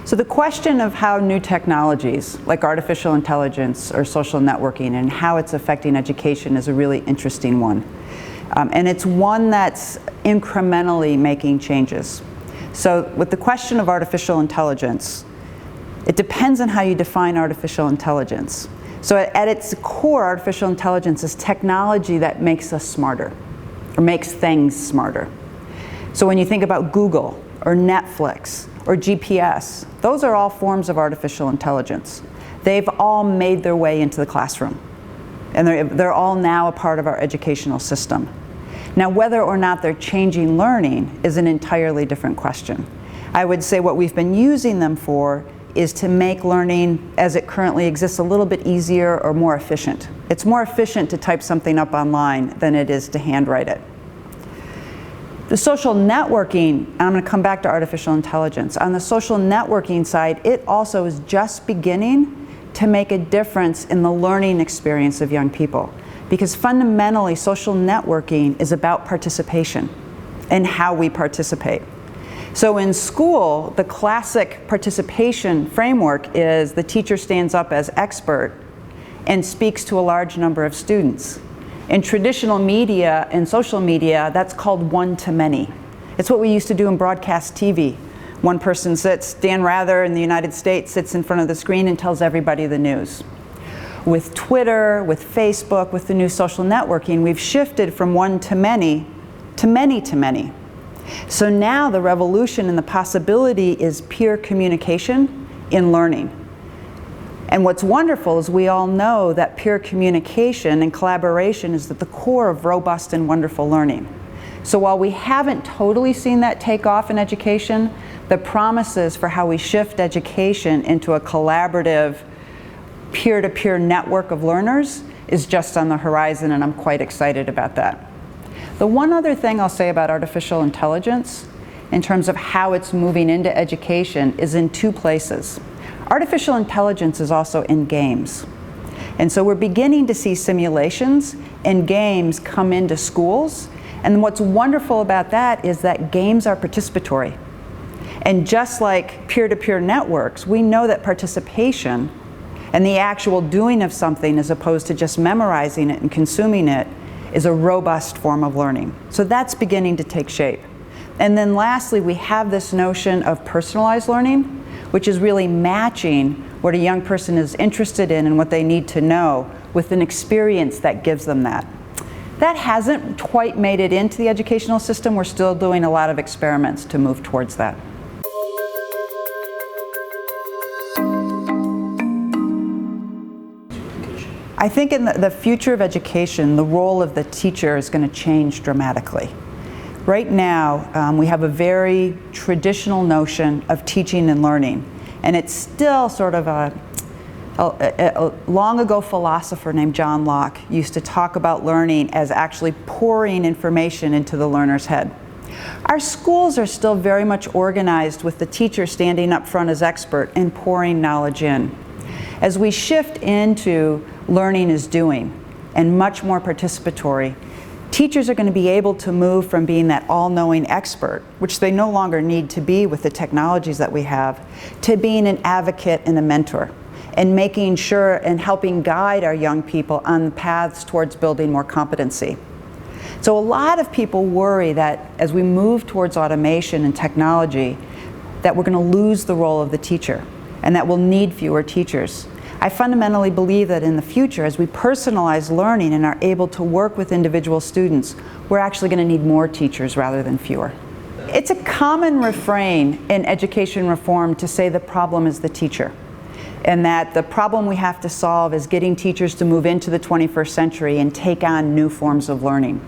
So the question of how new technologies like artificial intelligence or social networking and how it's affecting education is a really interesting one. And it's one that's incrementally making changes. So with the question of artificial intelligence, it depends on how you define artificial intelligence. So at its core, artificial intelligence is technology that makes us smarter, or makes things smarter. So when you think about Google, or Netflix, or GPS, those are all forms of artificial intelligence. They've all made their way into the classroom. And they're all now a part of our educational system. Now, whether or not they're changing learning is an entirely different question. I would say what we've been using them for is to make learning as it currently exists a little bit easier or more efficient. It's more efficient to type something up online than it is to handwrite it. The social networking, I'm going to come back to artificial intelligence. On the social networking side, it also is just beginning to make a difference in the learning experience of young people. Because fundamentally, social networking is about participation and how we participate. So in school, the classic participation framework is the teacher stands up as expert and speaks to a large number of students. In traditional media and social media, that's called one-to-many. It's what we used to do in broadcast TV. One person sits, Dan Rather in the United States sits in front of the screen and tells everybody the news. With Twitter, with Facebook, with the new social networking, we've shifted from one-to-many to many-to-many. So now the revolution and the possibility is peer communication in learning. And what's wonderful is we all know that peer communication and collaboration is at the core of robust and wonderful learning. So while we haven't totally seen that take off in education, the promises for how we shift education into a collaborative, peer-to-peer network of learners is just on the horizon, and I'm quite excited about that. The one other thing I'll say about artificial intelligence in terms of how it's moving into education is in two places. Artificial intelligence is also in games. And so we're beginning to see simulations and games come into schools. And what's wonderful about that is that games are participatory. And just like peer-to-peer networks, we know that participation and the actual doing of something as opposed to just memorizing it and consuming it is a robust form of learning. So that's beginning to take shape. And then lastly, we have this notion of personalized learning, which is really matching what a young person is interested in and what they need to know with an experience that gives them that. That hasn't quite made it into the educational system. We're still doing a lot of experiments to move towards that. I think in the future of education, the role of the teacher is going to change dramatically. Right now, we have a very traditional notion of teaching and learning, and it's still sort of a long ago philosopher named John Locke used to talk about learning as actually pouring information into the learner's head. Our schools are still very much organized with the teacher standing up front as expert and pouring knowledge in. As we shift into learning is doing and much more participatory, teachers are going to be able to move from being that all-knowing expert, which they no longer need to be with the technologies that we have, to being an advocate and a mentor, and making sure and helping guide our young people on paths towards building more competency. So a lot of people worry that as we move towards automation and technology, that we're going to lose the role of the teacher, and that we'll need fewer teachers. I fundamentally believe that in the future, as we personalize learning and are able to work with individual students, we're actually going to need more teachers rather than fewer. It's a common refrain in education reform to say the problem is the teacher, and that the problem we have to solve is getting teachers to move into the 21st century and take on new forms of learning.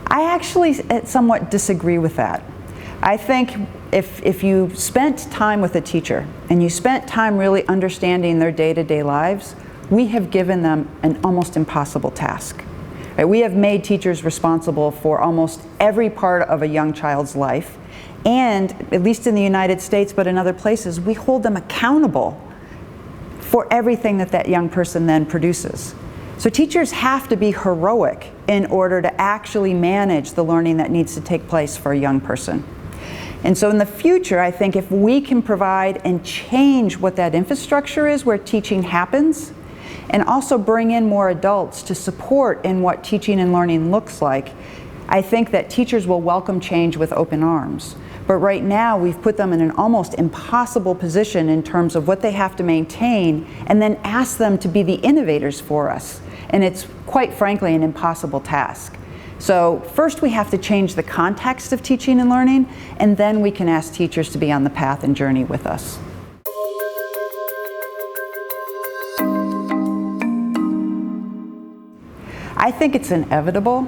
I actually somewhat disagree with that. I think if you spent time with a teacher and you spent time really understanding their day-to-day lives, we have given them an almost impossible task. Right? We have made teachers responsible for almost every part of a young child's life, and at least in the United States, but in other places, we hold them accountable for everything that that young person then produces. So teachers have to be heroic in order to actually manage the learning that needs to take place for a young person. And so in the future, I think if we can provide and change what that infrastructure is where teaching happens, and also bring in more adults to support in what teaching and learning looks like, I think that teachers will welcome change with open arms. But right now, we've put them in an almost impossible position in terms of what they have to maintain, and then ask them to be the innovators for us. And it's quite frankly an impossible task. So first we have to change the context of teaching and learning, and then we can ask teachers to be on the path and journey with us. I think it's inevitable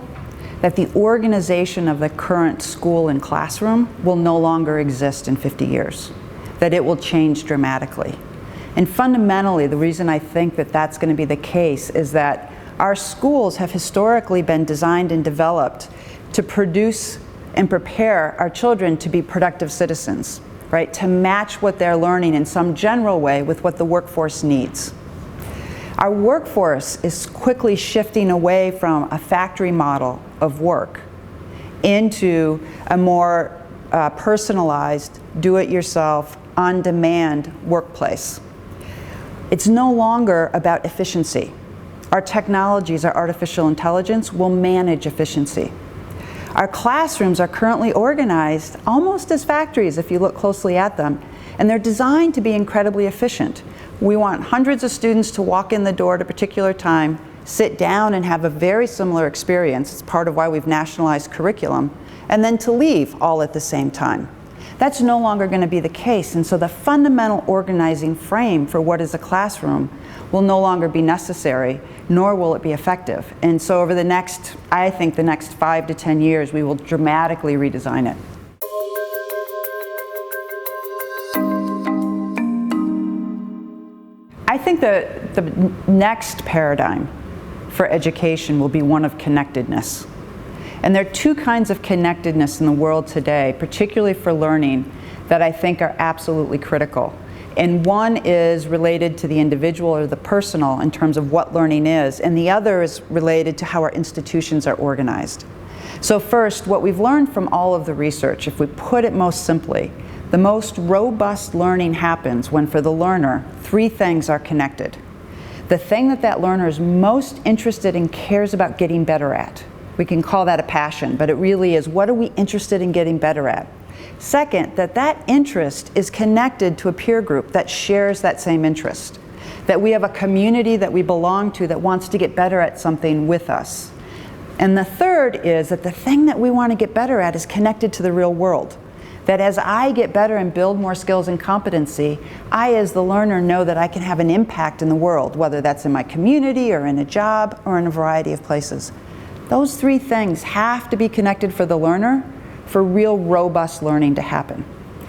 that the organization of the current school and classroom will no longer exist in 50 years, that it will change dramatically. And fundamentally, the reason I think that that's going to be the case is that our schools have historically been designed and developed to produce and prepare our children to be productive citizens, right? To match what they're learning in some general way with what the workforce needs. Our workforce is quickly shifting away from a factory model of work into a more personalized, do-it-yourself, on-demand workplace. It's no longer about efficiency. Our technologies, our artificial intelligence, will manage efficiency. Our classrooms are currently organized almost as factories if you look closely at them, and they're designed to be incredibly efficient. We want hundreds of students to walk in the door at a particular time, sit down and have a very similar experience. It's part of why we've nationalized curriculum, and then to leave all at the same time. That's no longer going to be the case, and so the fundamental organizing frame for what is a classroom will no longer be necessary, nor will it be effective. And so over the next, I think the next 5 to 10 years, we will dramatically redesign it. I think the next paradigm for education will be one of connectedness. And there are two kinds of connectedness in the world today, particularly for learning, that I think are absolutely critical. And one is related to the individual or the personal in terms of what learning is, and the other is related to how our institutions are organized. So first, what we've learned from all of the research, if we put it most simply, the most robust learning happens when, for the learner, 3 things are connected. The thing that that learner is most interested and cares about getting better at. We can call that a passion, but it really is, what are we interested in getting better at? Second, that interest is connected to a peer group that shares that same interest. That we have a community that we belong to that wants to get better at something with us. And the third is that the thing that we want to get better at is connected to the real world. That as I get better and build more skills and competency, I as the learner know that I can have an impact in the world, whether that's in my community or in a job or in a variety of places. Those 3 things have to be connected for the learner for real robust learning to happen.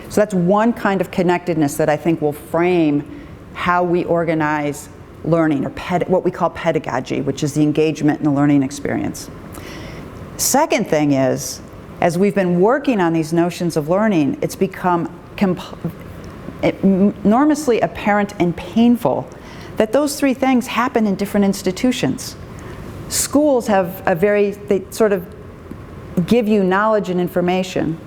So that's one kind of connectedness that I think will frame how we organize learning, or what we call pedagogy, which is the engagement in the learning experience. Second thing is, as we've been working on these notions of learning, it's become enormously apparent and painful that those 3 things happen in different institutions. Schools have they sort of give you knowledge and information,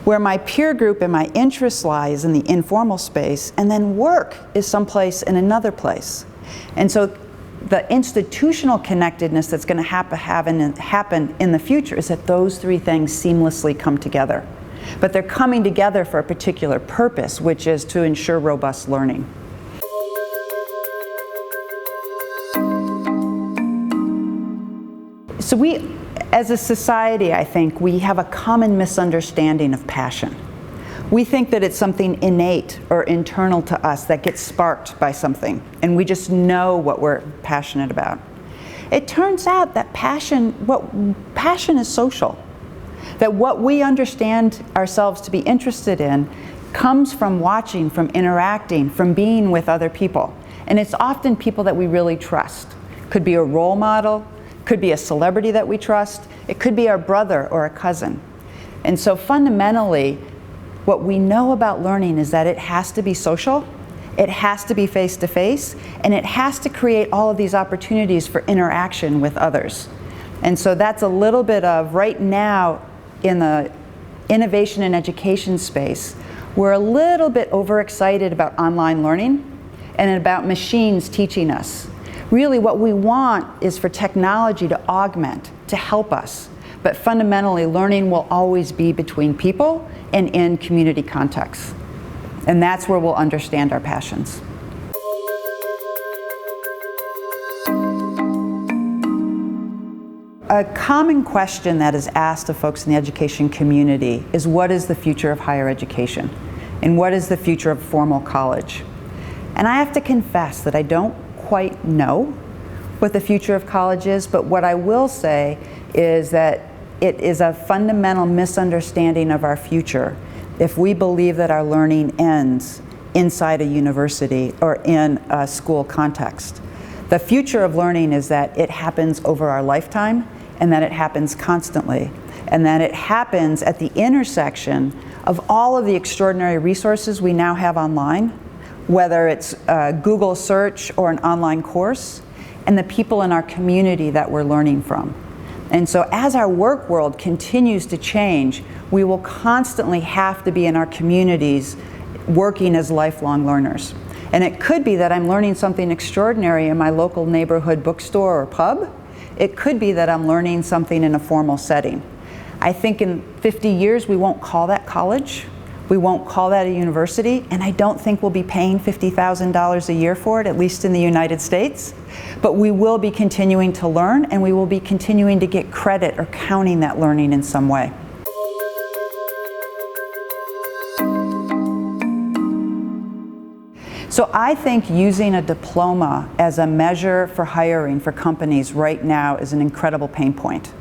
where my peer group and my interest lies in the informal space, and then work is someplace in another place. And so the institutional connectedness that's going to happen in the future is that those 3 things seamlessly come together. But they're coming together for a particular purpose, which is to ensure robust learning. So we, as a society, I think, we have a common misunderstanding of passion. We think that it's something innate or internal to us that gets sparked by something, and we just know what we're passionate about. It turns out that passion is social. That what we understand ourselves to be interested in comes from watching, from interacting, from being with other people. And it's often people that we really trust. Could be a role model, could be a celebrity that we trust, it could be our brother or a cousin. And so fundamentally, what we know about learning is that it has to be social, it has to be face-to-face, and it has to create all of these opportunities for interaction with others. And so that's a little bit of, right now, in the innovation and education space, we're a little bit overexcited about online learning and about machines teaching us. Really what we want is for technology to augment, to help us. But fundamentally, learning will always be between people and in community contexts. And that's where we'll understand our passions. A common question that is asked of folks in the education community is, what is the future of higher education? And what is the future of formal college? And I have to confess that I don't quite know what the future of college is, but what I will say is that it is a fundamental misunderstanding of our future if we believe that our learning ends inside a university or in a school context. The future of learning is that it happens over our lifetime, and that it happens constantly, and that it happens at the intersection of all of the extraordinary resources we now have online, whether it's Google search or an online course, and the people in our community that we're learning from. And so as our work world continues to change, we will constantly have to be in our communities working as lifelong learners. And it could be that I'm learning something extraordinary in my local neighborhood bookstore or pub. It could be that I'm learning something in a formal setting. I think in 50 years we won't call that college, we won't call that a university, and I don't think we'll be paying $50,000 a year for it, at least in the United States. But we will be continuing to learn, and we will be continuing to get credit or counting that learning in some way. So I think using a diploma as a measure for hiring for companies right now is an incredible pain point.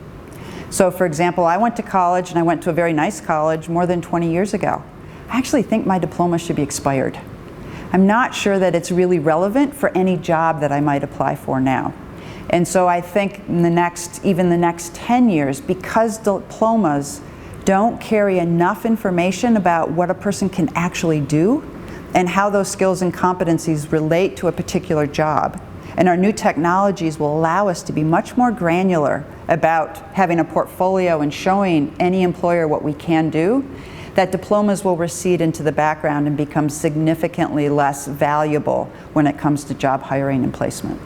So for example, I went to college, and I went to a very nice college more than 20 years ago. I actually think my diploma should be expired. I'm not sure that it's really relevant for any job that I might apply for now. And so I think in even the next 10 years, because diplomas don't carry enough information about what a person can actually do and how those skills and competencies relate to a particular job. And our new technologies will allow us to be much more granular about having a portfolio and showing any employer what we can do, that diplomas will recede into the background and become significantly less valuable when it comes to job hiring and placement.